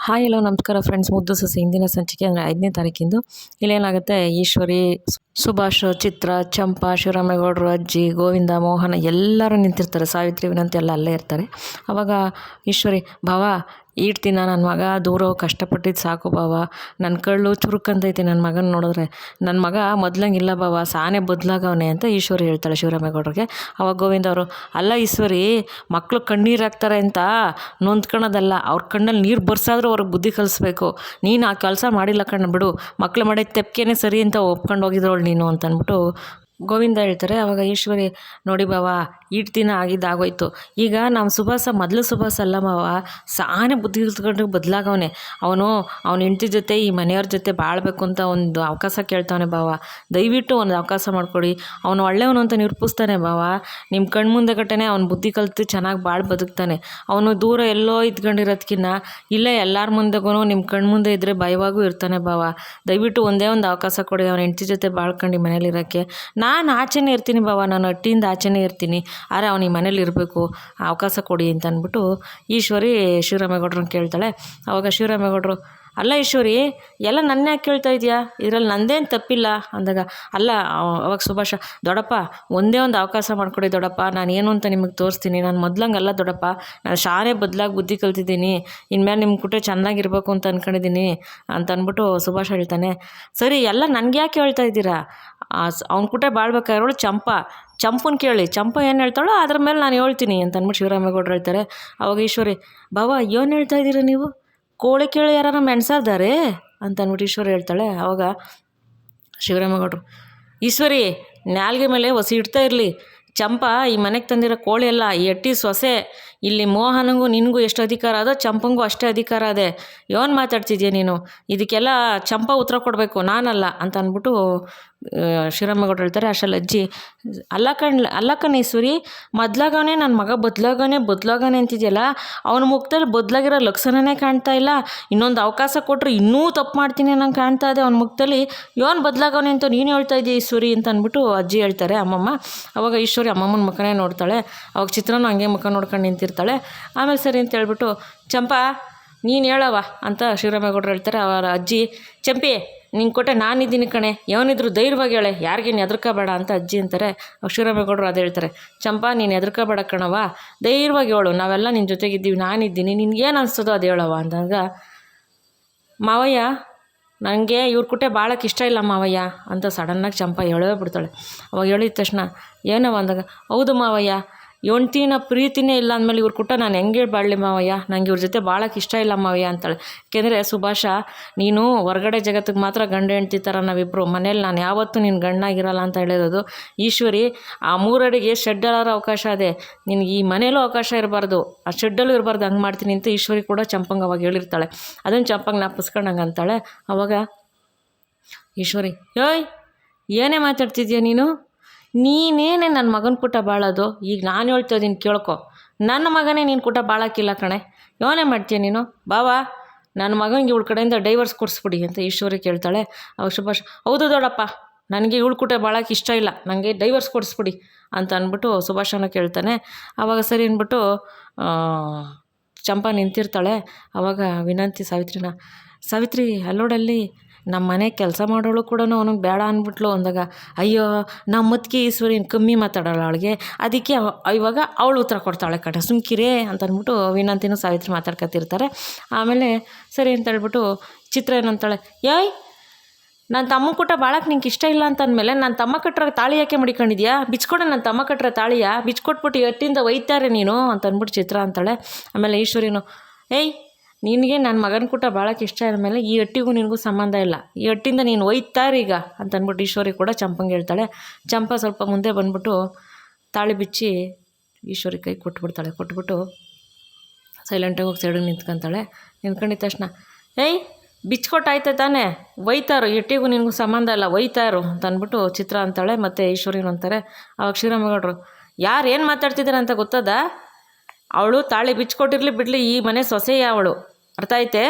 Hi hello ನಮಸ್ಕಾರ friends. ಮುದ್ದು ಸೊಸೆ ಹಿಂದಿನ ಸಂಚಿಕೆ ಅಂದರೆ 5ನೇ ತಾರೀಕಿಂದು ಇಲ್ಲೇನಾಗುತ್ತೆ, ಈಶ್ವರಿ, ಸುಭಾಷ್, ಚಿತ್ರ, ಚಂಪಾ, ಶಿವರಾಮೇಗೌಡರು, ಅಜ್ಜಿ, ಗೋವಿಂದ, ಮೋಹನ ಎಲ್ಲರೂ ನಿಂತಿರ್ತಾರೆ. ಸಾವಿತ್ರಿ, ವಿನಂತಿ ಎಲ್ಲ ಅಲ್ಲೇ ಇರ್ತಾರೆ. ಆವಾಗ ಈಶ್ವರಿ, ಭಾವ ಈಡ್ತೀನ, ನನ್ನ ಮಗ ದೂರ ಕಷ್ಟಪಟ್ಟಿದ್ದು ಸಾಕು ಭಾವ, ನನ್ನ ಕಳ್ಳು ಚುರುಕಂತೈತಿ ನನ್ನ ಮಗನ ನೋಡಿದ್ರೆ, ನನ್ನ ಮಗ ಮೊದ್ಲಂಗಿಲ್ಲ ಭಾವ, ಸಾನೆ ಬದಲಾಗವನೆ ಅಂತ ಈಶ್ವರಿ ಹೇಳ್ತಾಳೆ ಶಿವರಾಮೇಗೌಡರಿಗೆ. ಅವಾಗ ಗೋವಿಂದ ಅವರು, ಅಲ್ಲ ಈಶ್ವರಿ, ಮಕ್ಕಳು ಕಣ್ಣೀರು ಹಾಕ್ತಾರೆ ಅಂತ ನೊಂದ್ಕೊಳೋದಲ್ಲ, ಅವ್ರ ಕಣ್ಣಲ್ಲಿ ನೀರು ಬರ್ಸಾದ್ರೂ ಅವ್ರಿಗೆ ಬುದ್ಧಿ ಕಲಿಸ್ಬೇಕು. ನೀನು ಆ ಕೆಲಸ ಮಾಡಿಲ್ಲ ಕಣ್ಣು ಬಿಡು, ಮಕ್ಳು ಮಾಡಿದ ತೆಪ್ಕೆನೇ ಸರಿ ಅಂತ ಒಪ್ಕೊಂಡು ಹೋಗಿದ್ರೋಳು ನೀನು ಅಂತಂದ್ಬಿಟ್ಟು ಗೋವಿಂದ ಹೇಳ್ತಾರೆ. ಆವಾಗ ಈಶ್ವರಿ, ನೋಡಿ ಬಾವ, ದಿನ ಆಗಿದ್ದಾಗೋಯ್ತು, ಈಗ ನಮ್ಮ ಸುಭಾಸ ಮೊದಲು ಸುಭಾಸ ಅಲ್ಲ ಮಾವ, ಸಾನೆ ಬುದ್ಧಿ ಕಲ್ತ್ಕೊಂಡು ಬದಲಾಗವನೆ. ಅವನು ಅವ್ನ ಹೆಂಡತಿ ಜೊತೆ ಈ ಮನೆಯವ್ರ ಜೊತೆ ಬಾಳಬೇಕು ಅಂತ ಒಂದು ಅವಕಾಶ ಕೇಳ್ತಾವನೆ ಬಾವ, ದಯವಿಟ್ಟು ಒಂದು ಅವಕಾಶ ಮಾಡಿಕೊಡಿ, ಅವನು ಒಳ್ಳೆಯವನು ಅಂತ ನಿರೂಪಿಸ್ತಾನೆ ಬಾವ, ನಿಮ್ಮ ಕಣ್ಮುಂದೆ ಗಟ್ಟನೆ ಅವ್ನು ಬುದ್ಧಿ ಕಲಿತು ಚೆನ್ನಾಗಿ ಬದುಕ್ತಾನೆ. ಅವನು ದೂರ ಎಲ್ಲೋ ಇದ್ಕೊಂಡಿರೋದಕ್ಕಿನ್ನ ಇಲ್ಲೇ ಎಲ್ಲರ ಮುಂದೆಗೂ ನಿಮ್ಮ ಕಣ್ಮುಂದೆ ಇದ್ದರೆ ಭಯವಾಗೂ ಇರ್ತಾನೆ ಬಾವ, ದಯವಿಟ್ಟು ಒಂದೇ ಒಂದು ಅವಕಾಶ ಕೊಡಿ, ಅವನ ಹೆಂಡತಿ ಜೊತೆ ಬಾಳ್ಕೊಂಡು ಮನೇಲಿರೋಕ್ಕೆ. ನಾನು ಆಚೆನೇ ಇರ್ತೀನಿ ಬಾವ, ನಾನು ಹಟ್ಟಿಯಿಂದ ಆಚೆನೇ ಇರ್ತೀನಿ, ಆದರೆ ಅವನಿಗೆ ಮನೇಲಿ ಇರಬೇಕು, ಅವಕಾಶ ಕೊಡಿ ಅಂತ ಅಂದ್ಬಿಟ್ಟು ಈಶ್ವರಿ ಶಿವರಾಮೇಗೌಡ್ರನ್ನ ಕೇಳ್ತಾಳೆ. ಆವಾಗ ಶಿವರಾಮೇಗೌಡರು, ಅಲ್ಲ ಈಶ್ವರಿ, ಎಲ್ಲ ನನ್ನ ಯಾಕೆ ಕೇಳ್ತಾ ಇದೆಯಾ, ಇದರಲ್ಲಿ ನಂದೇನು ತಪ್ಪಿಲ್ಲ ಅಂದಾಗ, ಅಲ್ಲ ಅವಾಗ ಸುಭಾಷ, ದೊಡ್ಡಪ್ಪ ಒಂದೇ ಒಂದು ಅವಕಾಶ ಮಾಡಿಕೊಡಿ ದೊಡ್ಡಪ್ಪ, ನಾನು ಏನು ಅಂತ ನಿಮಗೆ ತೋರಿಸ್ತೀನಿ, ನಾನು ಮೊದ್ಲಂಗಲ್ಲ ದೊಡ್ಡಪ್ಪ, ನಾನು ಶಾಲೆ ಬದಲಾಗಿ ಬುದ್ಧಿ ಕಲ್ತಿದ್ದೀನಿ, ಇನ್ಮೇಲೆ ನಿಮ್ಮ ಕುಟೆ ಚೆನ್ನಾಗಿರ್ಬೇಕು ಅಂತ ಅಂದ್ಕೊಂಡಿದ್ದೀನಿ ಅಂತ ಅಂದ್ಬಿಟ್ಟು ಸುಭಾಷ್ ಹೇಳ್ತಾನೆ. ಸರಿ, ಎಲ್ಲ ನನಗೆ ಯಾಕೆ ಹೇಳ್ತಾ ಇದ್ದೀರಾ, ಅವ್ನ ಕುಟೆ ಬಾಳ್ಬೇಕಾಗಿರೋಳು ಚಂಪನ ಕೇಳಿ, ಚಂಪ ಏನು ಹೇಳ್ತಾಳೋ ಅದ್ರ ಮೇಲೆ ನಾನು ಹೇಳ್ತೀನಿ ಅಂತ ಅಂದ್ಬಿಟ್ಟು ಶಿವರಾಮೇಗೌಡರು ಹೇಳ್ತಾರೆ. ಅವಾಗ ಈಶ್ವರಿ, ಬಾವ ಏನು ಹೇಳ್ತಾ ಇದ್ದೀರಾ ನೀವು, ಕೋಳಿ ಕೇಳಿ ಯಾರು ಮೆಣಸಾದಾರೆ ಅಂತ ಅಂದ್ಬಿಟ್ಟು ಈಶ್ವರಿ ಹೇಳ್ತಾಳೆ. ಆವಾಗ ಶಿವರಾಮೇಗೌಡರು, ಈಶ್ವರಿ ನಾಲ್ಗೆ ಮೇಲೆ ಹೊಸಿ ಇಡ್ತಾ ಇರಲಿ, ಚಂಪಾ ಈ ಮನೆಗೆ ತಂದಿರೋ ಕೋಳಿ ಎಲ್ಲ ಈ ಎಟ್ಟಿ ಸೊಸೆ, ಇಲ್ಲಿ ಮೋಹನಂಗೂ ನಿನಗೂ ಎಷ್ಟು ಅಧಿಕಾರ ಅದೋ ಚಂಪಂಗೂ ಅಷ್ಟೇ ಅಧಿಕಾರ ಅದೇ, ಏನು ಮಾತಾಡ್ತಿದ್ಯಾ ನೀನು, ಇದಕ್ಕೆಲ್ಲ ಚಂಪ ಉತ್ತರ ಕೊಡಬೇಕು, ನಾನಲ್ಲ ಅಂತ ಅಂದ್ಬಿಟ್ಟು ಶಿವರಾಮೇಗೌಡರು ಹೇಳ್ತಾರೆ. ಅಷ್ಟರಲ್ಲಿ ಅಜ್ಜಿ, ಅಲ್ಲ ಕಣೇಶ್ವರಿ, ಮೊದ್ಲಾಗವನೇ ನನ್ನ ಮಗ ಬದಲಾಗವನೆ ಅಂತಿದೆಯಲ್ಲ, ಅವನ ಮುಖದಲ್ಲಿ ಬದಲಾಗಿರೋ ಲಕ್ಷಣನೇ ಕಾಣ್ತಾ ಇಲ್ಲ, ಇನ್ನೊಂದು ಅವಕಾಶ ಕೊಟ್ಟರೆ ಇನ್ನೂ ತಪ್ಪು ಮಾಡ್ತೀನಿ ನಂಗೆ ಕಾಣ್ತಾ ಇದೆ ಅವನ ಮುಖದಲ್ಲಿ, ಏನು ಬದಲಾಗವನೆ ಅಂತ ನೀನು ಹೇಳ್ತಾ ಇದೆಯಾ ಈಶ್ವರಿ ಅಂತ ಅಂದ್ಬಿಟ್ಟು ಅಜ್ಜಿ ಹೇಳ್ತಾರೆ, ಅಮ್ಮಮ್ಮ. ಅವಾಗ ಈಶ್ವರಿ ಅಮ್ಮಮ್ಮನ ಮುಖನೇ ನೋಡ್ತಾಳೆ. ಅವಾಗ ಚಿತ್ರನೂ ಹಂಗೆ ಮುಖ ನೋಡ್ಕೊಂಡು ನಿಂತಿರ್ತಾಳೆ. ಆಮೇಲೆ ಸರಿ ಅಂತ ಹೇಳ್ಬಿಟ್ಟು, ಚಂಪಾ ನೀನು ಹೇಳವ ಅಂತ ಶಿವರಾಮೇಗೌಡರು ಹೇಳ್ತಾರೆ. ಅವರ ಅಜ್ಜಿ, ಚಂಪಿ ನಿಂಗೆ ಕೊಟ್ಟೆ ನಾನಿದ್ದೀನಿ ಕಣೆ, ಯಾವನಿದ್ರು ಧೈರ್ಯವಾಗಿ ಹೇಳೆ, ಯಾರಿಗೇನು ಹೆದರ್ಕೋಬೇಡ ಅಂತ ಅಜ್ಜಿ ಅಂತಾರೆ. ಶಿವರಾಮೇಗೌಡರು ಅದು ಹೇಳ್ತಾರೆ, ಚಂಪಾ ನೀನು ಹೆದರ್ಕೋಬೇಡ ಕಣವ, ಧೈರ್ಯವಾಗಿ ಹೇಳು, ನಾವೆಲ್ಲ ನಿನ್ನ ಜೊತೆಗಿದ್ದೀವಿ, ನಾನಿದ್ದೀನಿ, ನಿನ್ಗೇನು ಅನಿಸ್ತದೋ ಅದು ಹೇಳವ ಅಂದಾಗ, ಮಾವಯ್ಯ ನನಗೆ ಇವ್ರ ಕುಟೆ ಭಾಳಕ್ಕೆ ಇಷ್ಟ ಇಲ್ಲ ಮಾವಯ್ಯ ಅಂತ ಸಡನ್ನಾಗಿ ಚಂಪಾ ಹೇಳೇ ಬಿಡ್ತಾಳೆ. ಅವಾಗ ಹೇಳಿದ ತಕ್ಷಣ, ಏನವ ಅಂದಾಗ, ಹೌದು ಮಾವಯ್ಯ, ಹೆಂಡ್ತಿನ ಪ್ರೀತಿನೇ ಇಲ್ಲ ಅಂದಮೇಲೆ ಇವ್ರ ಕುಟ ನಾನು ಹೆಂಗೆ ಬಾಳಲಿ ಮಾವಯ್ಯ, ನಂಗೆ ಇವ್ರ ಜೊತೆ ಭಾಳಕ್ಕೆ ಇಷ್ಟ ಇಲ್ಲ ಮಾವಯ್ಯ ಅಂತಾಳೆ. ಏಕೆಂದರೆ ಸುಭಾಷ, ನೀನು ಹೊರಗಡೆ ಜಗತ್ತಿಗೆ ಮಾತ್ರ ಗಂಡ ಹೆಂಡ್ತಿ ಥರ ನಾವಿಬ್ಬರು, ಮನೇಲಿ ನಾನು ಯಾವತ್ತೂ ನಿನ್ನ ಗಂಡಾಗಿರಲ್ಲ ಅಂತ ಹೇಳಿರೋದು. ಈಶ್ವರಿ, ಆ 3 ಅಡಿಗೆ ಶೆಡ್ಡಲ್ಲಾರ ಅವಕಾಶ ಇದೆ, ನಿನಗೆ ಈ ಮನೇಲೂ ಅವಕಾಶ ಇರಬಾರ್ದು, ಆ ಶೆಡ್ಡಲ್ಲೂ ಇರಬಾರ್ದು, ಹಂಗೆ ಮಾಡ್ತೀನಿ ಅಂತ ಈಶ್ವರಿ ಕೂಡ ಚಂಪಂಗೆ ಅವಾಗ ಹೇಳಿರ್ತಾಳೆ. ಅದನ್ನು ಚಂಪಂಗೆ ನಾಪಿಸ್ಕೊಂಡಂಗೆ ಅಂತಾಳೆ. ಅವಾಗ ಈಶ್ವರಿ, ಯೋಯ್ ಏನೇ ಮಾತಾಡ್ತಿದ್ಯಾ ನೀನೇನೇ ನನ್ನ ಮಗನ ಕುಟ ಬಾಳೋದು, ಈಗ ನಾನು ಹೇಳ್ತಾ ಇದ್ದೀನಿ ಕೇಳ್ಕೊ, ನನ್ನ ಮಗನೇ ನೀನು ಕುಟ ಬಾಳಕ್ಕಿಲ್ಲ ಕಣೆ, ಯೋನೇ ಮಾಡ್ತೀಯ ನೀನು, ಬಾವಾ ನನ್ನ ಮಗನಿಗೆ ಇವಳ ಕಡೆಯಿಂದ ಡೈವರ್ಸ್ ಕೊಡಿಸ್ಬಿಡಿ ಅಂತ ಈಶ್ವರಿ ಕೇಳ್ತಾಳೆ. ಅವಾಗ ಸುಭಾಷ್, ಹೌದು ದೊಡ್ಡಪ್ಪ, ನನಗೆ ಇವಳು ಕುಟ ಬಾಳಕ್ಕೆ ಇಷ್ಟ ಇಲ್ಲ, ನನಗೆ ಡೈವರ್ಸ್ ಕೊಡಿಸ್ಬಿಡಿ ಅಂತ ಅಂದ್ಬಿಟ್ಟು ಸುಭಾಷನ ಕೇಳ್ತಾನೆ. ಆವಾಗ ಸರಿ ಅಂದ್ಬಿಟ್ಟು ಚಂಪಾ ನಿಂತಿರ್ತಾಳೆ. ಆವಾಗ ವಿನಂತಿ ಸಾವಿತ್ರಿ ಅಲ್ಲೋಡಲ್ಲಿ ನಮ್ಮ ಮನೆ ಕೆಲಸ ಮಾಡೋಳು ಕೂಡ ಅವನಿಗೆ ಬೇಡ ಅಂದ್ಬಿಟ್ಲು ಅಂದಾಗ, ಅಯ್ಯೋ ನಮ್ಮ ಮುತ್ತಿಗೆ ಈಶ್ವರಿನ ಕಮ್ಮಿ ಮಾತಾಡೋಳು ಅವಳಿಗೆ, ಅದಕ್ಕೆ ಇವಾಗ ಅವಳು ಉತ್ತರ ಕೊಡ್ತಾಳೆ ಕಣ, ಸುಮ್ಕಿರೇ ಅಂತ ಅಂದ್ಬಿಟ್ಟು ವಿನಂತಿನೂ ಸಾವಿತ್ರಿ ಮಾತಾಡ್ಕೊತಿರ್ತಾರೆ. ಆಮೇಲೆ ಸರಿ ಅಂತ ಹೇಳ್ಬಿಟ್ಟು ಚಿತ್ರ ಏನಂತಾಳೆ, ಯಾಯ್ ನನ್ನ ತಮ್ಮ ಕುಟ ಭಾಳಕ್ಕೆ ನಿಂಗೆ ಇಷ್ಟ ಇಲ್ಲ ಅಂತ ಅಂದಮೇಲೆ ನನ್ನ ತಮ್ಮ ಕಟ್ಟರ ತಾಳಿ ಯಾಕೆ ಮಡಿಕೊಂಡಿದ್ಯಾ, ಬಿಚ್ಕೊಡೆ ನನ್ನ ತಮ್ಮ ಕಟ್ಟರ ತಾಳಿಯ, ಬಿಚ್ಕೊಟ್ಬಿಟ್ಟು ಎಟ್ಟಿಂದ ಒಯ್ತಾರೆ ನೀನು ಅಂತ ಅಂದ್ಬಿಟ್ಟು ಚಿತ್ರ ಅಂತಾಳೆ. ಆಮೇಲೆ ಈಶ್ವರಿನು, ಏಯ್ ನಿನಗೆ ನನ್ನ ಮಗನ ಕುಟ ಭಾಳಕ್ಕೆ ಇಷ್ಟ ಇರೋ ಮೇಲೆ ಈ ಹಟ್ಟಿಗೂ ನಿನಗೂ ಸಂಬಂಧ ಇಲ್ಲ, ಈ ಹಟ್ಟಿಂದ ನೀನು ಒಯ್ತಾರೀಗ ಅಂತ ಅಂದ್ಬಿಟ್ಟು ಈಶ್ವರಿ ಕೂಡ ಚಂಪಂಗೆ ಹೇಳ್ತಾಳೆ. ಚಂಪಾ ಸ್ವಲ್ಪ ಮುಂದೆ ಬಂದ್ಬಿಟ್ಟು ತಾಳಿ ಬಿಚ್ಚಿ ಈಶ್ವರಿ ಕೈ ಕೊಟ್ಬಿಟ್ಟು ಸೈಲೆಂಟಾಗಿ ಹೋಗಿ ಸೈಡಿಗೆ ನಿಂತ್ಕೊಂಡಿದ್ದ ತಕ್ಷಣ, ಏಯ್ ಬಿಚ್ಕೊಟ್ಟಾಯ್ತೆ ತಾನೇ, ಒಯ್ತಾರೋ, ಎಟ್ಟಿಗೂ ನಿನಗೂ ಸಂಬಂಧ ಇಲ್ಲ, ಒಯ್ತಾರೋ ಅಂತ ಅಂದ್ಬಿಟ್ಟು ಚಿತ್ರ ಅಂತಾಳೆ. ಮತ್ತು ಈಶ್ವರಿನ ಅಂತಾರೆ. ಅವಾಗ ಶ್ರೀರಾಮೇಗೌಡರು, ಯಾರು ಏನು ಮಾತಾಡ್ತಿದ್ದಾರೆ ಅಂತ ಗೊತ್ತದ, ಅವಳು ತಾಳಿ ಬಿಚ್ಕೊಟ್ಟಿರಲಿ ಬಿಡಲಿ, ಈ ಮನೆ ಸೊಸೆಯೇ ಅವಳು, ಅರ್ಥ ಐತೆ,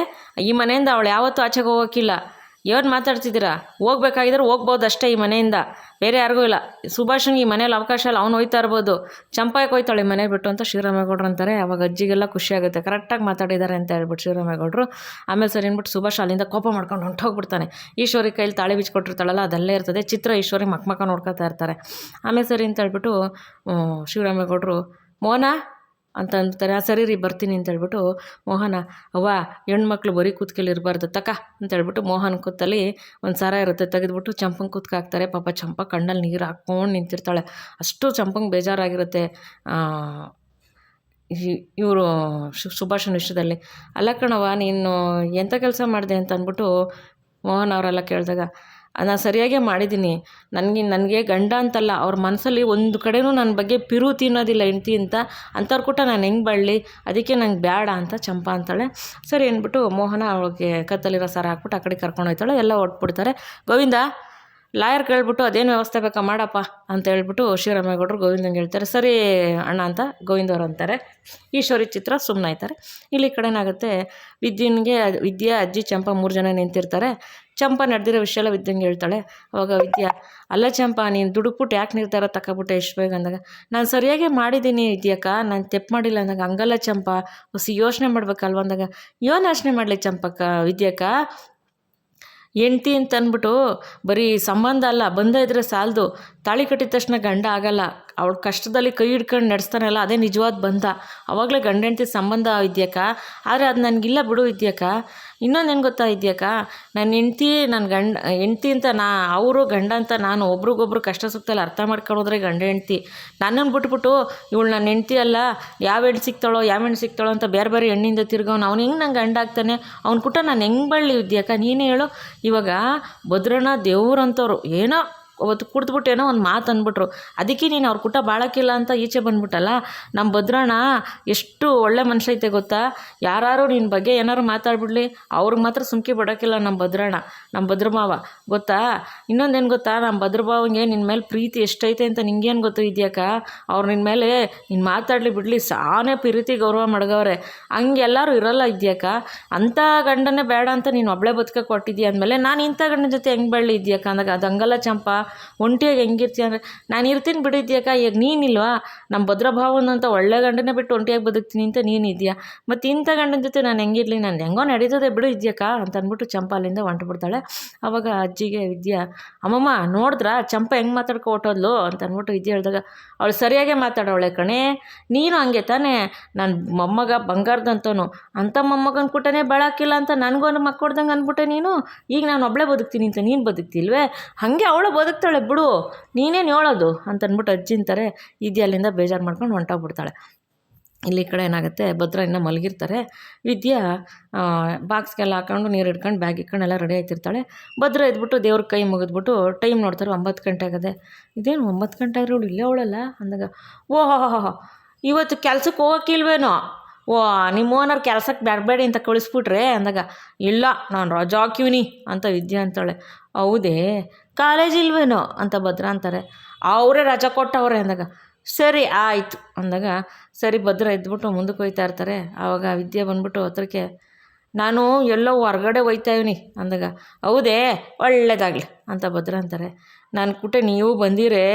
ಈ ಮನೆಯಿಂದ ಅವಳು ಯಾವತ್ತೂ ಆಚೆಗೆ ಹೋಗೋಕ್ಕಿಲ್ಲ, ಏನು ಮಾತಾಡ್ತಿದ್ದೀರಾ, ಹೋಗ್ಬೇಕಾಗಿದ್ರೆ ಹೋಗ್ಬೋದು ಅಷ್ಟೇ ಈ ಮನೆಯಿಂದ, ಬೇರೆ ಯಾರಿಗೂ ಇಲ್ಲ. ಸುಭಾಷನ್ಗೆ ಈ ಮನೇಲಿ ಅವಕಾಶ ಇಲ್ಲ, ಅವ್ನು ಹೋಯ್ತಾ ಇರ್ಬೋದು, ಚಂಪಾಯಕ್ಕೆ ಹೋಯ್ತಾಳೆ ಈ ಮನೆ ಬಿಟ್ಟು ಅಂತ ಶ್ರೀರಾಮೇಗೌಡರು ಅಂತಾರೆ. ಅವಾಗ ಅಜ್ಜಿಗೆಲ್ಲ ಖುಷಿ ಆಗುತ್ತೆ, ಕರೆಕ್ಟಾಗಿ ಮಾತಾಡಿದ್ದಾರೆ ಅಂತ ಹೇಳ್ಬಿಟ್ಟು ಶ್ರೀರಾಮೇಗೌಡರು. ಆಮೇಲೆ ಸರಿ ಅಂದ್ಬಿಟ್ಟು ಸುಭಾಷ್ ಅಲ್ಲಿಂದ ಕೋಪ ಮಾಡ್ಕೊಂಡು ಹೊಂಟೋಗ್ಬಿಡ್ತಾನೆ. ಈಶ್ವರಿ ಕೈಲಿ ತಾಳಿ ಬಿಚ್ಕೊಟ್ಟಿರ್ತಾಳಲ್ಲ ಅದಲ್ಲೇ ಇರ್ತದೆ. ಚಿತ್ರ ಈಶ್ವರಿ ಮಕ್ಕ ನೋಡ್ಕೊತಾ ಇರ್ತಾರೆ. ಆಮೇಲೆ ಸರಿ ಅಂತ ಹೇಳ್ಬಿಟ್ಟು ಶ್ರೀರಾಮೇಗೌಡರು ಮೋಹನ ಅಂತ ಅಂತಾರೆ. ಸರಿ ರೀ ಬರ್ತೀನಿ ಅಂತ ಹೇಳ್ಬಿಟ್ಟು ಮೋಹನ, ಅವ್ವ ಹೆಣ್ಮಕ್ಳು ಬರೀ ಕೂತ್ಕೆಲ್ಲಿ ಇರಬಾರ್ದು ತಕ ಅಂತ ಹೇಳ್ಬಿಟ್ಟು ಮೋಹನ್ ಕೂತಲ್ಲಿ ಒಂದು ಸರ ಇರುತ್ತೆ ತೆಗೆದ್ಬಿಟ್ಟು ಚಂಪಂಗೆ ಕೂತ್ಕೆ ಹಾಕ್ತಾರೆ. ಪಾಪ ಚಂಪ ಕಣ್ಣಲ್ಲಿ ನೀರು ಹಾಕ್ಕೊಂಡು ನಿಂತಿರ್ತಾಳೆ. ಅಷ್ಟು ಚಂಪಂಗೆ ಬೇಜಾರಾಗಿರುತ್ತೆ ಇವರು ಸುಭಾಷನ ವಿಷಯದಲ್ಲಿ. ಅಲ್ಲ ಕಣವ್ವ ನೀನು ಎಂಥ ಕೆಲಸ ಮಾಡಿದೆ ಅಂತ ಅಂದ್ಬಿಟ್ಟು ಮೋಹನ್ ಅವರೆಲ್ಲ ಕೇಳಿದಾಗ, ನಾನು ಸರಿಯಾಗೇ ಮಾಡಿದ್ದೀನಿ, ನನಗೆ ಗಂಡ ಅಂತಲ್ಲ, ಅವ್ರ ಮನಸ್ಸಲ್ಲಿ ಒಂದು ಕಡೆನೂ ನನ್ನ ಬಗ್ಗೆ ಪಿರು ತಿನ್ನೋದಿಲ್ಲ ಹೆಂಡ್ತಿ ಅಂತ, ಅಂಥವ್ರು ಕೂಟ ನಾನು ಹೆಂಗೆ ಬಾಳಲಿ, ಅದಕ್ಕೆ ನಂಗೆ ಬೇಡ ಅಂತ ಚಂಪಾ ಅಂತಾಳೆ. ಸರಿ ಅಂದ್ಬಿಟ್ಟು ಮೋಹನ ಅವಳಿಗೆ ಕತ್ತಲಿರೋ ಸರ ಹಾಕ್ಬಿಟ್ಟು ಆ ಕಡೆ ಕರ್ಕೊಂಡು ಹೋಗ್ತಾಳೆ. ಎಲ್ಲ ಹೊಟ್ಬಿಡ್ತಾರೆ. ಗೋವಿಂದ ಲಾಯರ್ ಕೇಳ್ಬಿಟ್ಟು ಅದೇನು ವ್ಯವಸ್ಥೆ ಬೇಕಾ ಮಾಡಪ್ಪ ಅಂತ ಹೇಳ್ಬಿಟ್ಟು ಶ್ರೀರಾಮೇಗೌಡರು ಗೋವಿಂದಂಗೆ ಹೇಳ್ತಾರೆ. ಸರಿ ಅಣ್ಣ ಅಂತ ಗೋವಿಂದವ್ರು ಅಂತಾರೆ. ಈಶ್ವರಿ ಚಿತ್ರ ಸುಮ್ಮನಾಯ್ತಾರೆ. ಇಲ್ಲಿ ಕಡೆನಾಗುತ್ತೆ, ವಿದ್ಯಾ ಅಜ್ಜಿ ಚಂಪಾ 3 ಜನ ನಿಂತಿರ್ತಾರೆ. ಚಂಪಾ ನಡೆದಿರೋ ವಿಷಯ ಎಲ್ಲ ವಿದ್ಯಂಗೆ ಹೇಳ್ತಾಳೆ. ಅವಾಗ ವಿದ್ಯಾ, ಅಲ್ಲ ಚಂಪಾ ನೀನು ದುಡುಕ್ಬಿಟ್ಟು ಯಾಕೆ ನಿರ್ಧಾರ ತಗೊಬಿಟ್ಟೆ ಎಷ್ಟು ಬೇಗ ಅಂದಾಗ, ನಾನು ಸರಿಯಾಗೇ ಮಾಡಿದ್ದೀನಿ ವಿದ್ಯಾಕ್ಕ, ನಾನು ತೆಪ್ಪು ಮಾಡಿಲ್ಲ ಅಂದಾಗ, ಹಂಗಲ್ಲ ಚಂಪಾ ಹೊಸ ಯೋಚನೆ ಮಾಡ್ಬೇಕಲ್ವ ಅಂದಾಗ, ಏನು ಯೋಚನೆ ಮಾಡಲಿ ಚಂಪಕ್ಕ ವಿದ್ಯಾಕ್ಕ, ಹೆಂಡ್ತಿ ಅಂತ ಅಂದ್ಬಿಟ್ಟು ಬರೀ ಸಂಬಂಧ ಅಲ್ಲ, ಬಂದ ಇದ್ರೆ ಸಾಲದು, ತಾಳಿ ಕಟ್ಟಿದ ತಕ್ಷಣ ಗಂಡ ಆಗಲ್ಲ, ಅವಳ ಕಷ್ಟದಲ್ಲಿ ಕೈ ಹಿಡ್ಕೊಂಡು ನಡೆಸ್ತಾನಲ್ಲ ಅದೇ ನಿಜವಾದ ಬಂಧ, ಅವಾಗಲೇ ಗಂಡ ಹೆಂಡ್ತಿ ಸಂಬಂಧ ವಿದ್ಯಾಕ್ಕ. ಆದರೆ ಅದು ನನಗಿಲ್ಲ ಬಿಡು ವಿದ್ಯಾಕ್ಕ. ಇನ್ನೊಂದು ಏನು ಗೊತ್ತಾ ವಿದ್ಯಾಕ್ಕ, ನನ್ನ ಹೆಂಡ್ತಿ ಅಂತ ಅವರು ಗಂಡ ಅಂತ ನಾನು ಒಬ್ರಿಗೊಬ್ರು ಕಷ್ಟ ಸುತ್ತಲ್ಲ ಅರ್ಥ ಮಾಡ್ಕೊಳ್ಳೋದ್ರೆ ಗಂಡ ಹೆಂಡ್ತಿ. ನನ್ನನ್ನು ಬಿಟ್ಬಿಟ್ಟು ಇವಳು ನನ್ನ ಹೆಂಡ್ತಿ ಅಲ್ಲ, ಯಾವ ಹೆಣ್ಣು ಸಿಗ್ತಾಳೋ ಅಂತ ಬೇರೆ ಬೇರೆ ಹೆಣ್ಣಿಂದ ತಿರ್ಗೋನು ಅವ್ನು ಹೆಂಗೆ ನಂಗೆ ಗಂಡ ಆಗ್ತಾನೆ, ಅವ್ನು ಕೂಟ ನಾನು ಹೆಂಗೆ ಬಳ್ಳಿ ವಿದ್ಯಾಕ್ಕ ನೀನೇ ಹೇಳು. ಇವಾಗ ಭದ್ರಣ್ಣ ದೇವ್ರಂಥವ್ರು ಏನೋ ಅವತ್ತು ಕುಡ್ದ್ಬಿಟ್ಟು ಏನೋ ಒಂದು ಮಾತು ಅಂದ್ಬಿಟ್ರು, ಅದಕ್ಕೆ ನೀನು ಅವ್ರ ಕೂಟ ಬಾಳಕ್ಕಿಲ್ಲ ಅಂತ ಈಚೆ ಬಂದ್ಬಿಟ್ಟಲ್ಲ. ನಮ್ಮ ಭದ್ರಣ್ಣ ಎಷ್ಟು ಒಳ್ಳೆ ಮನುಷ್ಯ ಐತೆ ಗೊತ್ತಾ, ಯಾರು ನಿನ್ನ ಬಗ್ಗೆ ಏನಾರು ಮಾತಾಡ್ಬಿಡ್ಲಿ ಅವ್ರಿಗೆ ಮಾತ್ರ ಸುಮ್ಕೆ ಬಿಡೋಕ್ಕಿಲ್ಲ ನಮ್ಮ ಭದ್ರಣ್ಣ, ನಮ್ಮ ಭದ್ರಮಾವ ಗೊತ್ತಾ. ಇನ್ನೊಂದೇನು ಗೊತ್ತಾ, ನಮ್ಮ ಭದ್ರಭಾವಂಗೆ ನಿನ್ನ ಮೇಲೆ ಪ್ರೀತಿ ಎಷ್ಟೈತೆ ಅಂತ ನಿಂಗೇನು ಗೊತ್ತು ಇದೆಯಾಕ, ಅವ್ರು ನಿನ್ನ ಮೇಲೆ ನೀನು ಮಾತಾಡಲಿ ಬಿಡಲಿ ಸಾನೇ ಪ್ರೀತಿ ಗೌರವ ಮಡಗವ್ರೆ, ಹಂಗೆಲ್ಲರೂ ಇರೋಲ್ಲ ಇದೆಯಾಕ. ಅಂಥ ಗಂಡನೇ ಬೇಡ ಅಂತ ನೀನು ಒಬ್ಬಳೇ ಬದುಕಕ್ಕೆ ಕೊಟ್ಟಿದ್ದೀಯ ಅಂದಮೇಲೆ ನಾನು ಇಂಥ ಗಂಡನ ಜೊತೆ ಹೆಂಗೆ ಬೆಳ್ಳಿ ಇದೆಯಾಕ ಅಂದಾಗ, ಅದು ಹಂಗಲ್ಲ ಚಂಪಾ, ಒಂಟಿಯಾಗಿ ಹೆಂಗಿರ್ತೀಯ ಅಂದರೆ, ನಾನು ಇರ್ತೀನಿ ಬಿಡಿದ್ಯಾಕ, ಈಗ ನೀನಿಲ್ವಾ, ನಮ್ಮ ಭದ್ರಭಾವನಂತ ಒಳ್ಳೆ ಗಂಡನೇ ಬಿಟ್ಟು ಒಂಟಿಯಾಗಿ ಬದುಕ್ತೀನಿ ಅಂತ ನೀನಿದೆಯಾ, ಮತ್ತು ಇಂಥ ಗಂಡನ ಜೊತೆ ನಾನು ಹೆಂಗಿರಲಿ, ನಾನು ಹೆಂಗೋ ನಡೀತದೆ ಬಿಡು ಇದೆಯಾಕ ಅಂತ ಅಂದ್ಬಿಟ್ಟು ಚಂಪಾ ಅಲ್ಲಿಂದ ಹೊಂಟುಬಿಡ್ತಾಳೆ. ಆವಾಗ ಅಜ್ಜಿಗೆ ವಿದ್ಯಾ, ಅಮ್ಮಮ್ಮ ನೋಡಿದ್ರಾ ಚಂಪಾ ಹೆಂಗೆ ಮಾತಾಡ್ಕೊ ಹೊಟ್ಟೋದ್ಲು ಅಂತ ಅಂದ್ಬಿಟ್ಟು ವಿದ್ಯೆ ಹೇಳಿದಾಗ, ಅವಳು ಸರಿಯಾಗೇ ಮಾತಾಡೋಳೆ ಕಣೆ, ನೀನು ಹಂಗೆ ತಾನೇ, ನನ್ನ ಮೊಮ್ಮಗ ಬಂಗಾರದಂತವನು, ಅಂಥ ಮೊಮ್ಮಗನ ಕೂಟನೇ ಬೆಳಕಿಲ್ಲ ಅಂತ ನನಗೊಂದು ಮಕ್ಕಳ್ದಂಗೆ ಅಂದ್ಬಿಟ್ಟೆ ನೀನು, ಈಗ ನಾನು ಒಬ್ಬಳೇ ಬದುಕ್ತೀನಿ ಅಂತ ನೀನು ಬದುಕ್ತಿಲ್ವೇ, ಹಾಗೆ ಅವಳು ಬದುಕ್ತಾಳೆ ಬಿಡು, ನೀನೇನು ಹೇಳೋದು ಅಂತ ಅಂದ್ಬಿಟ್ಟು ಅಜ್ಜಿ ಅಂತಾರೆ. ವಿದ್ಯೆ ಅಲ್ಲಿಂದ ಬೇಜಾರು ಮಾಡ್ಕೊಂಡು ಹೊಂಟೋಗ್ಬಿಡ್ತಾಳೆ. ಇಲ್ಲಿ ಕಡೆ ಏನಾಗುತ್ತೆ, ಭದ್ರ ಇನ್ನೂ ಮಲಗಿರ್ತಾರೆ. ವಿದ್ಯಾ ಬಾಕ್ಸ್ಗೆಲ್ಲ ಹಾಕೊಂಡು ನೀರು ಹಿಡ್ಕೊಂಡು ಬ್ಯಾಗ್ ಇಟ್ಕೊಂಡು ಎಲ್ಲ ರೆಡಿ ಆಯ್ತಿರ್ತಾಳೆ. ಭದ್ರ ಎದ್ಬಿಟ್ಟು ದೇವ್ರ ಕೈ ಮುಗಿದ್ಬಿಟ್ಟು ಟೈಮ್ ನೋಡ್ತಾರೆ, 9 ಗಂಟೆ ಆಗದೆ. ಇದೇನು 9 ಗಂಟೆ ಆದ್ರೆ ಅವಳು ಇಲ್ಲೇ ಅವಳಲ್ಲ ಅಂದಾಗ, ಓಹೋ ಇವತ್ತು ಕೆಲ್ಸಕ್ಕೆ ಹೋಗೋಕ್ಕಿಲ್ವೇನೋ, ನಿಮ್ಮ ಓನರ್ ಕೆಲ್ಸಕ್ಕೆ ಬರಬೇಡಿ ಅಂತ ಕಳಿಸ್ಬಿಟ್ರೆ ಅಂದಾಗ, ಇಲ್ಲ ನಾನು ರಜಾ ಹಾಕಿವ್ನಿ ಅಂತ ವಿದ್ಯಾ ಅಂತಾಳೆ. ಹೌದೇ, ಕಾಲೇಜ್ ಇಲ್ವೇನೋ ಅಂತ ಭದ್ರ ಅಂತಾರೆ. ಅವರೇ ರಜಾ ಕೊಟ್ಟವ್ರೆ ಅಂದಾಗ, ಸರಿ ಆಯಿತು ಅಂದಾಗ, ಸರಿ ಭದ್ರ ಎದ್ಬಿಟ್ಟು ಮುಂದಕ್ಕೆ ಹೋಯ್ತಾ ಇರ್ತಾರೆ. ಆವಾಗ ವಿದ್ಯೆ ಬಂದ್ಬಿಟ್ಟು ಹತ್ರಕ್ಕೆ, ನಾನು ಎಲ್ಲೋ ಹೊರ್ಗಡೆ ಹೋಯ್ತಾ ಇವ್ನಿ ಅಂದಾಗ, ಹೌದೇ ಒಳ್ಳೇದಾಗಲಿ ಅಂತ ಭದ್ರ ಅಂತಾರೆ. ನಾನು ಕೂಟೆ ನೀವು ಬಂದಿರೇ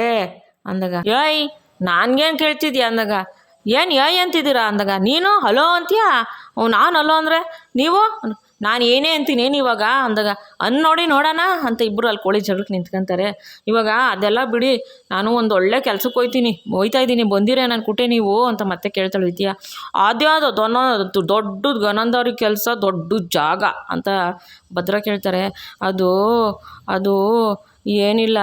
ಅಂದಾಗ, ಏಯ್ ನಾನ್ಗೇನು ಕೇಳ್ತಿದ್ಯಾ ಅಂದಾಗ, ಏನು ಅಂತಿದ್ದೀರಾ ಅಂದಾಗ, ನೀನು ಹಲೋ ಅಂತೀಯಾ, ನಾನು ಹಲೋ ಅಂದರೆ ನೀವು, ನಾನು ಏನೇ ಅಂತೀನಿ ಇವಾಗ ಅಂದಾಗ, ನೋಡಿ ನೋಡೋಣ ಅಂತ ಇಬ್ಬರು ಅಲ್ಲಿ ಕೋಳಿ ಜಗಳಕ್ಕೆ ನಿಂತ್ಕೊಂತಾರೆ. ಇವಾಗ ಅದೆಲ್ಲ ಬಿಡಿ, ನಾನು ಒಂದು ಒಳ್ಳೆ ಕೆಲ್ಸಕ್ಕೆ ಹೋಯ್ತಾ ಇದ್ದೀನಿ, ಬಂದಿರೇ ನಾನು ಕುಟೆ ನೀವು ಅಂತ ಮತ್ತೆ ಕೇಳ್ತಾಳೆ ವಿದ್ಯಾ. ಅದ್ಯಾವುದು ದೊಡ್ಡದು ಗನಂದವ್ರಿಗೆ ಕೆಲಸ, ದೊಡ್ಡ ಜಾಗ ಅಂತ ಭದ್ರ ಕೇಳ್ತಾರೆ. ಅದು ಏನಿಲ್ಲ,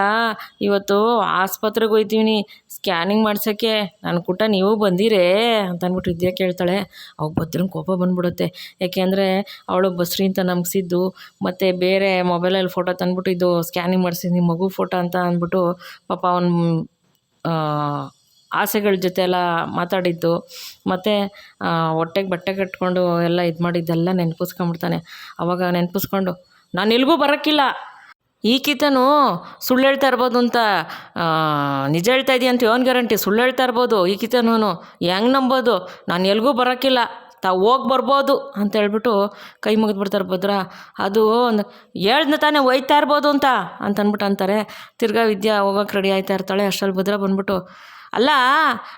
ಇವತ್ತು ಆಸ್ಪತ್ರೆಗೆ ಹೋಗ್ತೀವಿ ಸ್ಕ್ಯಾನಿಂಗ್ ಮಾಡ್ಸೋಕ್ಕೆ, ನನ್ನ ಕೂಟ ನೀವು ಬಂದಿರೇ ಅಂತ ಅಂದ್ಬಿಟ್ಟು ವಿದ್ಯಾ ಕೇಳ್ತಾಳೆ. ಅವಾಗ ಭದ್ರಂಗೆ ಕೋಪ ಬಂದ್ಬಿಡುತ್ತೆ. ಯಾಕೆಂದರೆ ಅವಳು ಬಸ್ರಿ ಅಂತ ನಂಬಿಸಿದ್ದು, ಮತ್ತು ಬೇರೆ ಮೊಬೈಲಲ್ಲಿ ಫೋಟೋ ತಂದ್ಬಿಟ್ಟು ಇದು ಸ್ಕ್ಯಾನಿಂಗ್ ಮಾಡಿಸಿದ್ದು ನಿಮ್ಮ ಮಗು ಫೋಟೋ ಅಂತ ಅಂದ್ಬಿಟ್ಟು ಪಾಪ ಅವನು ಆಸೆಗಳ ಜೊತೆ ಎಲ್ಲ ಮಾತಾಡಿದ್ದು, ಮತ್ತು ಹೊಟ್ಟೆಗೆ ಬಟ್ಟೆ ಕಟ್ಕೊಂಡು ಎಲ್ಲ ಇದು ಮಾಡಿದ್ದೆಲ್ಲ ನೆನಪಿಸ್ಕೊಂಬಿಡ್ತಾನೆ. ಅವಾಗ ನೆನಪಿಸ್ಕೊಂಡು, ನಾನು ಎಲ್ಗೂ ಬರೋಕ್ಕಿಲ್ಲ, ಈಕಿತನು ಸುಳ್ಳು ಹೇಳ್ತಾ ಇರ್ಬೋದು ಅಂತ ನಿಜ ಹೇಳ್ತಾ ಇದೆಯಾ ಅಂತ ಏನು ಗ್ಯಾರಂಟಿ, ಸುಳ್ಳು ಹೇಳ್ತಾ ಇರ್ಬೋದು ಈಕಿತನೂ, ಹೆಂಗೆ ನಂಬೋದು, ನಾನು ಎಲ್ಗೂ ಬರೋಕ್ಕಿಲ್ಲ ತಾವು ಹೋಗಿ ಬರ್ಬೋದು ಅಂತ ಹೇಳ್ಬಿಟ್ಟು ಕೈ ಮುಗಿದ್ಬಿಡ್ತಾರೆ ಭದ್ರ. ಅದು ಒಂದು ಹೇಳ್ದ ತಾನೇ ಒಯ್ತಾ ಇರ್ಬೋದು ಅಂತ ಅಂದ್ಬಿಟ್ಟು ಅಂತಾರೆ. ತಿರ್ಗಾ ವಿದ್ಯಾ ಹೋಗೋಕೆ ರೆಡಿ ಆಯ್ತಾ ಇರ್ತಾಳೆ. ಅಷ್ಟರಲ್ಲಿ ಭದ್ರ ಬಂದ್ಬಿಟ್ಟು, ಅಲ್ಲ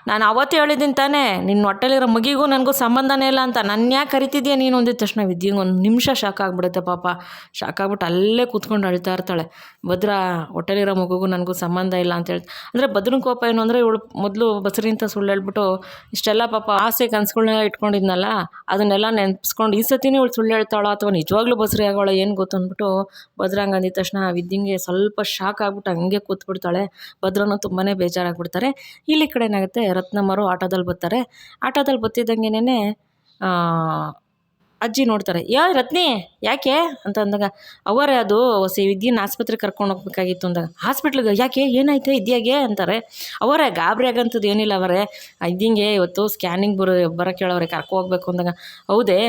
ನಾನು ಅವತ್ತೇ ಹೇಳಿದ್ದೀನಿ ತಾನೇ ನಿನ್ನ ಹೊಟ್ಟೆಲಿರೋ ಮಗಿಗೂ ನನಗೂ ಸಂಬಂಧನೇ ಇಲ್ಲ ಅಂತ, ನನ್ನ ಯಾಕೆ ಕರಿತಿದ್ಯಾ ನೀನು ಅಂದಿದ ತಕ್ಷಣ ವಿದ್ಯೆಗೆ ಒಂದು ನಿಮಿಷ ಶಾಕ್ ಆಗಿಬಿಡುತ್ತೆ ಪಾಪ. ಶಾಕ್ ಆಗ್ಬಿಟ್ಟು ಅಲ್ಲೇ ಕೂತ್ಕೊಂಡು ಅಳ್ತಾ ಇರ್ತಾಳೆ. ಭದ್ರ ಹೊಟ್ಟೆಲಿರೋ ಮಗುಗೂ ನನಗೂ ಸಂಬಂಧ ಇಲ್ಲ ಅಂತ ಹೇಳ್ತಾ, ಅಂದರೆ ಭದ್ರನ ಕೋಪ ಏನು ಅಂದರೆ ಇವಳು ಮೊದಲು ಬಸರಿಂತ ಸುಳ್ಳು ಹೇಳ್ಬಿಟ್ಟು ಇಷ್ಟೆಲ್ಲ ಪಾಪ ಆಸೆ ಕನಸುಗಳನ್ನೆಲ್ಲ ಇಟ್ಕೊಂಡಿದ್ನಲ್ಲ ಅದನ್ನೆಲ್ಲ ನೆನೆಸ್ಕೊಂಡು ಈ ಸತಿನೇ ಇವಳು ಸುಳ್ಳು ಹೇಳ್ತಾಳೋ ಅಥವಾ ನಿಜವಾಗ್ಲೂ ಬಸರಿ ಆಗೋಳ ಏನು ಗೊತ್ತು ಅಂದ್ಬಿಟ್ಟು ಭದ್ರ ಹಂಗೆ ಅಂದಿದ ತಕ್ಷಣ ವಿದ್ಯೆಗೆ ಸ್ವಲ್ಪ ಶಾಕ್ ಆಗ್ಬಿಟ್ಟು ಹಂಗೆ ಕೂತ್ಬಿಡ್ತಾಳೆ. ಭದ್ರನೂ ತುಂಬಾ ಬೇಜಾರಾಗ್ಬಿಡ್ತಾರೆ. ಇಲ್ಲಿ ಕಡೆ ಏನಾಗುತ್ತೆ, ರತ್ನಮ್ಮರು ಆಟೋದಲ್ಲಿ ಬರ್ತಾರೆ. ಆಟೋದಲ್ಲಿ ಬತ್ತಿದ್ದಂಗೆನೇ ಅಜ್ಜಿ ನೋಡ್ತಾರೆ. ರತ್ನಿ ಯಾಕೆ ಅಂತ ಅಂದಾಗ, ಅವರೇ ಅದು ವಿದ್ಯೆನ ಆಸ್ಪತ್ರೆಗೆ ಕರ್ಕೊಂಡು ಹೋಗ್ಬೇಕಾಗಿತ್ತು ಅಂದಾಗ, ಹಾಸ್ಪಿಟ್ಲಿಗೆ ಯಾಕೆ ಏನಾಯ್ತು ವಿದ್ಯಾಗೆ ಅಂತಾರೆ. ಅವರೇ ಗಾಬರಿ ಆಗಂಥದ್ದು ಏನಿಲ್ಲ ಅವರೇ, ಇದ್ದಿಂಗೆ ಇವತ್ತು ಸ್ಕ್ಯಾನಿಂಗ್ ಬರೋಕ್ಕೆ ಹೇಳವ್ರೆ ಕರ್ಕೊ ಹೋಗ್ಬೇಕು ಅಂದಾಗ, ಹೌದೇ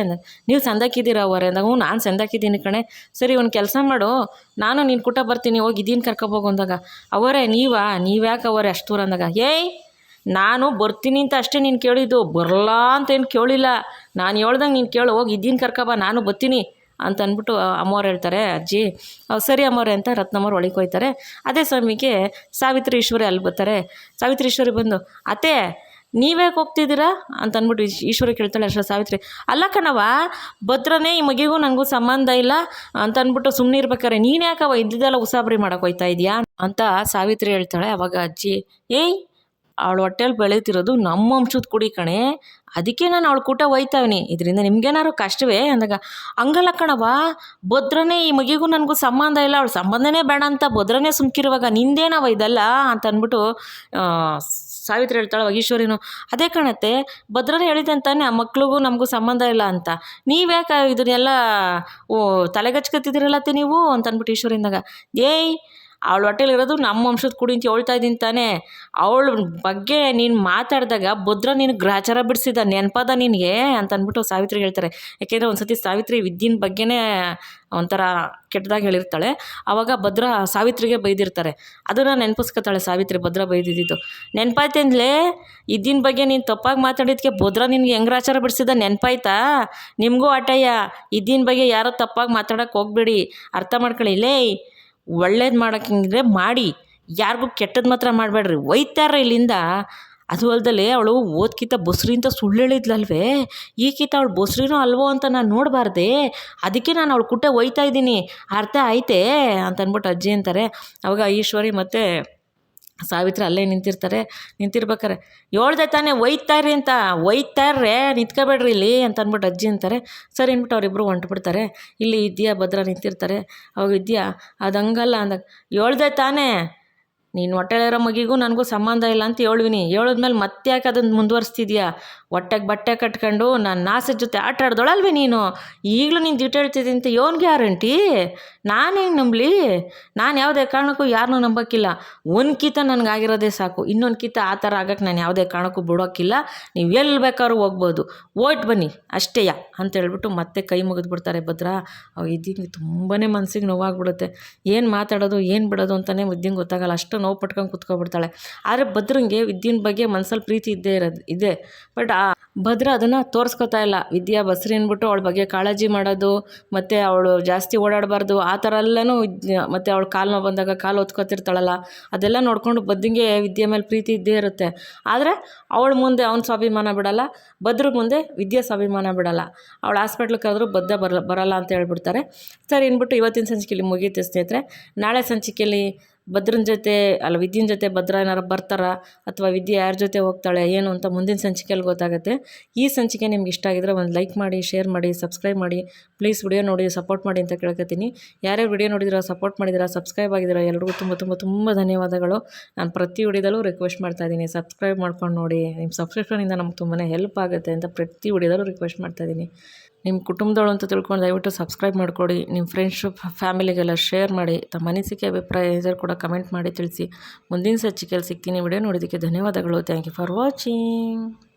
ನೀವು ಸಂದಾಕಿದ್ದೀರಾ ಅವರೇ ಅಂದಾಗ, ಹ್ಞೂ ನಾನು ಸಂದಾಕಿದ್ದೀನಿ ಕಣೆ. ಸರಿ ಒಂದು ಕೆಲಸ ಮಾಡು, ನಾನು ನೀನು ಕೂಟ ಬರ್ತೀನಿ, ಹೋಗಿ ಇದೀನಿ ಕರ್ಕೊಬೋಗು ಅಂದಾಗ, ಅವರೇ ನೀವ್ಯಾಕೆ ಅವರೇ ಅಷ್ಟು ದೂರ ಅಂದಾಗ, ನಾನು ಬರ್ತೀನಿ ಅಂತ ಅಷ್ಟೇ ನೀನು ಕೇಳಿದ್ದು, ಬರಲ್ಲ ಅಂತೇನು ಕೇಳಿಲ್ಲ. ನಾನು ಹೇಳ್ದಂಗೆ ನೀನು ಕೇಳು, ಹೋಗಿ ಇದ್ದೀನಿ ಕರ್ಕೊಬಾ, ನಾನು ಬರ್ತೀನಿ ಅಂತ ಅಂದ್ಬಿಟ್ಟು ಅಮ್ಮವ್ರು ಹೇಳ್ತಾರೆ. ಅಜ್ಜಿ ಸರಿ ಅಮ್ಮವ್ರೆ ಅಂತ ರತ್ನಮ್ಮವ್ರು ಒಳಗೆ ಹೋಯ್ತಾರೆ. ಅದೇ ಸಮಯಕ್ಕೆ ಸಾವಿತ್ರಿ ಈಶ್ವರಿ ಅಲ್ಲಿ ಬರ್ತಾರೆ. ಸಾವಿತ್ರಿ ಈಶ್ವರಿ ಬಂದು, ಅತ್ತೆ ನೀವ್ಯಾಕೆ ಹೋಗ್ತಿದ್ದೀರಾ ಅಂತ ಅಂದ್ಬಿಟ್ಟು ಈಶ್ವರಿ ಕೇಳ್ತಾಳೆ. ಅಷ್ಟೇ ಸಾವಿತ್ರಿ, ಅಲ್ಲ ಕಣವ ಭದ್ರನೇ ಈ ಮಗಿಗೂ ನನಗೂ ಸಂಬಂಧ ಇಲ್ಲ ಅಂತ ಅಂದ್ಬಿಟ್ಟು ಸುಮ್ಮನೆ ಇರ್ಬೇಕಾರೆ ನೀನು ಯಾಕವ ಇದ್ದಿದ್ದೆಲ್ಲ ಉಸಾಬರಿ ಮಾಡೋಕೆ ಹೋಯ್ತಾ ಇದೆಯಾ ಅಂತ ಸಾವಿತ್ರಿ ಹೇಳ್ತಾಳೆ. ಅವಾಗ ಅಜ್ಜಿ, ಅವಳು ಹೊಟ್ಟೆಲಿ ಬೆಳೀತಿರೋದು ನಮ್ಮ ವಂಶದ ಕುಡಿ ಕಣೆ, ಅದಕ್ಕೆ ನಾನು ಅವಳು ಕೂಟ ಒಯ್ತಾವನಿ, ಇದರಿಂದ ನಿಮ್ಗೇನಾದ್ರು ಕಷ್ಟವೇ ಅಂದಾಗ, ಹಂಗಲ್ಲ ಕಣವ ಭದ್ರನೇ ಈ ಮಗಿಗೂ ನನಗೂ ಸಂಬಂಧ ಇಲ್ಲ, ಅವಳು ಸಂಬಂಧನೇ ಬೇಡ ಅಂತ ಭದ್ರನೇ ಸುಮ್ಕಿರುವಾಗ ನಿಂದೇನವ ಇದೆಲ್ಲ ಅಂತ ಅಂದ್ಬಿಟ್ಟು ಸಾವಿತ್ರಿ ಹೇಳ್ತಾಳೆ. ಈಶ್ವರಿನು, ಅದೇ ಕಣತ್ತೆ ಭದ್ರನೇ ಹೇಳಿದೆ ಅಂತಾನೆ ಆ ಮಕ್ಳಿಗೂ ನಮಗೂ ಸಂಬಂಧ ಇಲ್ಲ ಅಂತ, ನೀವ್ಯಾಕೆ ಇದನ್ನೆಲ್ಲ ತಲೆಗಚ್ಕೊತಿದ್ದೀರಲ್ಲತ್ತೆ ನೀವು ಅಂತ ಅಂದ್ಬಿಟ್ಟು ಈಶ್ವರಿಂದಾಗ, ಅವಳ ಹೊಟ್ಟೆಲಿರೋದು ನಮ್ಮ ವಂಶದ ಕುಡಿ ಅಂತ ಹೇಳ್ತಾ ಇದ್ದೀನಿ ತಾನೇ, ಅವಳ ಬಗ್ಗೆ ನೀನು ಮಾತಾಡಿದಾಗ ಭದ್ರ ನೀನು ಗ್ರಾಚಾರ ಬಿಡಿಸಿದ ನೆನಪದ ನಿನಗೆ ಅಂತ ಅಂದ್ಬಿಟ್ಟು ಸಾವಿತ್ರಿಗೆ ಹೇಳ್ತಾರೆ. ಯಾಕೆಂದರೆ ಒಂದು ಸತಿ ಸಾವಿತ್ರಿ ವಿದ್ಯೆನ ಬಗ್ಗೆನೇ ಒಂಥರ ಕೆಟ್ಟದಾಗಿ ಹೇಳಿರ್ತಾಳೆ. ಆವಾಗ ಭದ್ರ ಸಾವಿತ್ರಿಗೆ ಬೈದಿರ್ತಾರೆ. ಅದನ್ನು ನೆನಪಿಸ್ಕೊತಾಳೆ ಸಾವಿತ್ರಿ, ಭದ್ರ ಬೈದಿದ್ದು ನೆನಪಾಯ್ತೇನ್ಲೇ, ಇದ್ದಿನ ಬಗ್ಗೆ ನೀನು ತಪ್ಪಾಗಿ ಮಾತಾಡಿದ್ಕೆ ಭದ್ರ ನಿನ್ಗೆ ಹೆಂಗೆ ಗ್ರಾಚಾರ ಬಿಡಿಸಿದ ನೆನಪಾಯ್ತಾ, ನಿಮಗೂ ಆಟಯ್ಯ ಇದ್ದಿನ ಬಗ್ಗೆ ಯಾರೋ ತಪ್ಪಾಗಿ ಮಾತಾಡೋಕ್ಕೆ ಹೋಗ್ಬೇಡಿ, ಅರ್ಥ ಮಾಡ್ಕೊಳ್ಳಿ. ಒಳ್ಳೇದು ಮಾಡೋಕ್ಕಿದ್ರೆ ಮಾಡಿ, ಯಾರಿಗೂ ಕೆಟ್ಟದ್ದು ಮಾತ್ರ ಮಾಡಬೇಡ್ರಿ, ಒಯ್ತಾರ ಇಲ್ಲಿಂದ. ಅದು ಅಲ್ದಲೇ ಅವಳು ಓದ್ಕಿಂತ ಬಸ್ರಿ ಅಂತ ಸುಳ್ಳು ಹೇಳಿದ್ಲಲ್ವೇ, ಈಗಿಂತ ಅವಳು ಬಸ್ರಿನೋ ಅಲ್ವೋ ಅಂತ ನಾನು ನೋಡಬಾರ್ದೆ, ಅದಕ್ಕೆ ನಾನು ಅವಳು ಕುಟ್ಟೆ ಒಯ್ತಾ ಇದ್ದೀನಿ, ಅರ್ಥ ಆಯ್ತೇ ಅಂತ ಅಂದ್ಬಿಟ್ಟು ಅಜ್ಜಿ ಅಂತಾರೆ. ಅವಾಗ ಈಶ್ವರಿ ಮತ್ತು ಸಾವಿತ್ರಿ ಅಲ್ಲೇ ನಿಂತಿರ್ಬೇಕಾರೆ, ಹೇಳ್ದೆ ತಾನೇ ಒಯ್ತಾರ್ರಿ ಅಂತ, ಒಯ್ತಾರ್ರೆ ನಿಂತ್ಕೋಬೇಡ್ರಿ ಇಲ್ಲಿ ಅಂತ ಅಂದ್ಬಿಟ್ಟು ಅಜ್ಜಿ ಅಂತಾರೆ. ಸರಿ ಅಂದ್ಬಿಟ್ಟು ಅವರಿಬ್ಬರು ಹೊಂಟ್ಬಿಡ್ತಾರೆ. ಇಲ್ಲಿ ವಿದ್ಯಾ ಭದ್ರ ನಿಂತಿರ್ತಾರೆ. ಅವಾಗ ವಿದ್ಯಾ, ಅದು ಹಂಗಲ್ಲ ಅಂದಾಗ, ಹೇಳ್ದೆ ತಾನೇ ನೀನು ಹೊಟ್ಟೆಲಿರೋ ಮಗಿಗೂ ನನಗೂ ಸಂಬಂಧ ಇಲ್ಲ ಅಂತ ಹೇಳಿದ್ಮೇಲೆ ಮತ್ತೆ ಯಾಕೆ ಅದನ್ನು ಮುಂದುವರಿಸ್ತಿದ್ಯಾ, ಹೊಟ್ಟೆಗೆ ಬಟ್ಟೆ ಕಟ್ಕೊಂಡು ನಾನು ನಾಸದ ಜೊತೆ ಆಟ ಆಡ್ದೊಳಲ್ವೇ ನೀನು, ಈಗಲೂ ನೀನು ದಿಟ ಹೇಳ್ತಿದ್ದೀನಿ ಅಂತ ಯೋನ್ ಗ್ಯಾರಂಟಿ, ನಾನೇನು ನಂಬಲಿ, ನಾನು ಯಾವುದೇ ಕಾರಣಕ್ಕೂ ಯಾರನ್ನೂ ನಂಬೋಕ್ಕಿಲ್ಲ, ಒಂದು ಕಿತ ನನಗಾಗಿರೋದೇ ಸಾಕು, ಇನ್ನೊಂದು ಕಿತ ಆ ಥರ ಆಗಕ್ಕೆ ನಾನು ಯಾವುದೇ ಕಾರಣಕ್ಕೂ ಬಿಡೋಕ್ಕಿಲ್ಲ, ನೀವು ಎಲ್ಲಿ ಬೇಕಾದ್ರೂ ಹೋಗ್ಬೋದು, ಓಟ್ ಬನ್ನಿ ಅಷ್ಟೇಯ ಅಂತ ಹೇಳ್ಬಿಟ್ಟು ಮತ್ತೆ ಕೈ ಮುಗಿದ್ಬಿಡ್ತಾರೆ ಭದ್ರ. ಇದೀಗ ತುಂಬಾ ಮನಸ್ಸಿಗೆ ನೋವಾಗ್ಬಿಡುತ್ತೆ, ಏನು ಮಾತಾಡೋದು ಏನು ಬಿಡೋದು ಅಂತಲೇ ವಿದ್ಯೆಗೆ ಗೊತ್ತಾಗಲ್ಲ, ಅಷ್ಟು ನೋವು ಪಟ್ಕೊಂಡು ಕುತ್ಕೊಬಿಡ್ತಾಳೆ. ಆದರೆ ಭದ್ರಂಗೆ ವಿದ್ಯೆನ ಬಗ್ಗೆ ಮನಸ್ಸಲ್ಲಿ ಪ್ರೀತಿ ಇದೆ, ಬಟ್ ಭದ್ರ ಅದನ್ನು ತೋರಿಸ್ಕೊತಾ ಇಲ್ಲ. ವಿದ್ಯಾ ಬಸ್ರಿ ಅಂದ್ಬಿಟ್ಟು ಅವಳ ಬಗ್ಗೆ ಕಾಳಜಿ ಮಾಡೋದು, ಮತ್ತು ಅವಳು ಜಾಸ್ತಿ ಓಡಾಡಬಾರ್ದು ಆ ಥರ ಎಲ್ಲನೂ, ಮತ್ತು ಅವಳು ಕಾಲು ನೋವು ಬಂದಾಗ ಕಾಲು ಹೊತ್ಕೊತಿರ್ತಾಳಲ್ಲ, ಅದೆಲ್ಲ ನೋಡ್ಕೊಂಡು ಭದ್ರಂಗೆ ವಿದ್ಯೆ ಮೇಲೆ ಪ್ರೀತಿ ಇದ್ದೇ ಇರುತ್ತೆ. ಆದರೆ ಅವಳ ಮುಂದೆ ಅವ್ನ ಸ್ವಾಭಿಮಾನ ಬಿಡಲ್ಲ, ಭದ್ರ ಮುಂದೆ ವಿದ್ಯೆ ಸ್ವಾಭಿಮಾನ ಬಿಡಲ್ಲ. ಅವಳು ಹಾಸ್ಪಿಟ್ಲಿಗೆ ಕರೆದ್ರೂ ಬರಲ್ಲ ಅಂತ ಹೇಳ್ಬಿಡ್ತಾರೆ. ಸರಿ ಅಂದ್ಬಿಟ್ಟು ಇವತ್ತಿನ ಸಂಚಿಕೆಯಲ್ಲಿ ಮುಗೀತು ಸ್ನೇಹಿತರೆ. ನಾಳೆ ಸಂಚಿಕೆಯಲ್ಲಿ ಭದ್ರನ ಜೊತೆ ವಿದ್ಯೆನ ಜೊತೆ ಭದ್ರ ಏನಾರು ಬರ್ತಾರಾ ಅಥವಾ ವಿದ್ಯೆ ಯಾರ ಜೊತೆ ಹೋಗ್ತಾಳೆ ಏನು ಅಂತ ಮುಂದಿನ ಸಂಚಿಕೆಯಲ್ಲಿ ಗೊತ್ತಾಗುತ್ತೆ. ಈ ಸಂಚಿಕೆ ನಿಮ್ಗೆ ಇಷ್ಟ ಆಗಿದ್ರೆ ಒಂದು ಲೈಕ್ ಮಾಡಿ, ಶೇರ್ ಮಾಡಿ, ಸಬ್ಸ್ಕ್ರೈಬ್ ಮಾಡಿ. ಪ್ಲೀಸ್ ವಿಡಿಯೋ ನೋಡಿ ಸಪೋರ್ಟ್ ಮಾಡಿ ಅಂತ ಕೇಳ್ಕೊತೀನಿ. ಯಾರ್ಯಾರು ವಿಡಿಯೋ ನೋಡಿದಿರೋ, ಸಪೋರ್ಟ್ ಮಾಡಿದಿರಾ, ಸಬ್ಸ್ಕ್ರೈಬ್ ಆಗಿದ್ದೀರಾ, ಎಲ್ರಿಗೂ ತುಂಬ ತುಂಬ ತುಂಬ ಧನ್ಯವಾದಗಳು. ನಾನು ಪ್ರತಿ ವಿಡಿಯೋದಲ್ಲೂ ರಿಕ್ವೆಸ್ಟ್ ಮಾಡ್ತಾಯಿದ್ದೀನಿ, ಸಬ್ಸ್ಕ್ರೈಬ್ ಮಾಡ್ಕೊಂಡು ನೋಡಿ. ನಿಮ್ಮ ಸಬ್ಸ್ಕ್ರಿಪ್ಷನಿಂದ ನಮ್ಗೆ ತುಂಬಾ ಹೆಲ್ಪ್ ಆಗುತ್ತೆ ಅಂತ ಪ್ರತಿ ವಿಡಿಯೋದಲ್ಲೂ ರಿಕ್ವೆಸ್ಟ್ ಮಾಡ್ತಾಯಿದ್ದೀನಿ. ನಿಮ್ಮ ಕುಟುಂಬದವಳು ಅಂತ ತಿಳ್ಕೊಂಡು ದಯವಿಟ್ಟು ಸಬ್ಸ್ಕ್ರೈಬ್ ಮಾಡಿಕೊಡಿ. ನಿಮ್ಮ ಫ್ರೆಂಡ್ಸ್ ಫ್ಯಾಮಿಲಿಗೆಲ್ಲ ಶೇರ್ ಮಾಡಿ. ತಮ್ಮ ಅನಿಸಿಕೆ ಅಭಿಪ್ರಾಯ ಇದ್ದರೂ ಕೂಡ ಕಮೆಂಟ್ ಮಾಡಿ ತಿಳಿಸಿ. ಮುಂದಿನ ಸಂಚಿಕೆಯಲ್ಲಿ ಸಿಗ್ತೀನಿ. ವಿಡಿಯೋ ನೋಡೋದಕ್ಕೆ ಧನ್ಯವಾದಗಳು. Thank you for watching.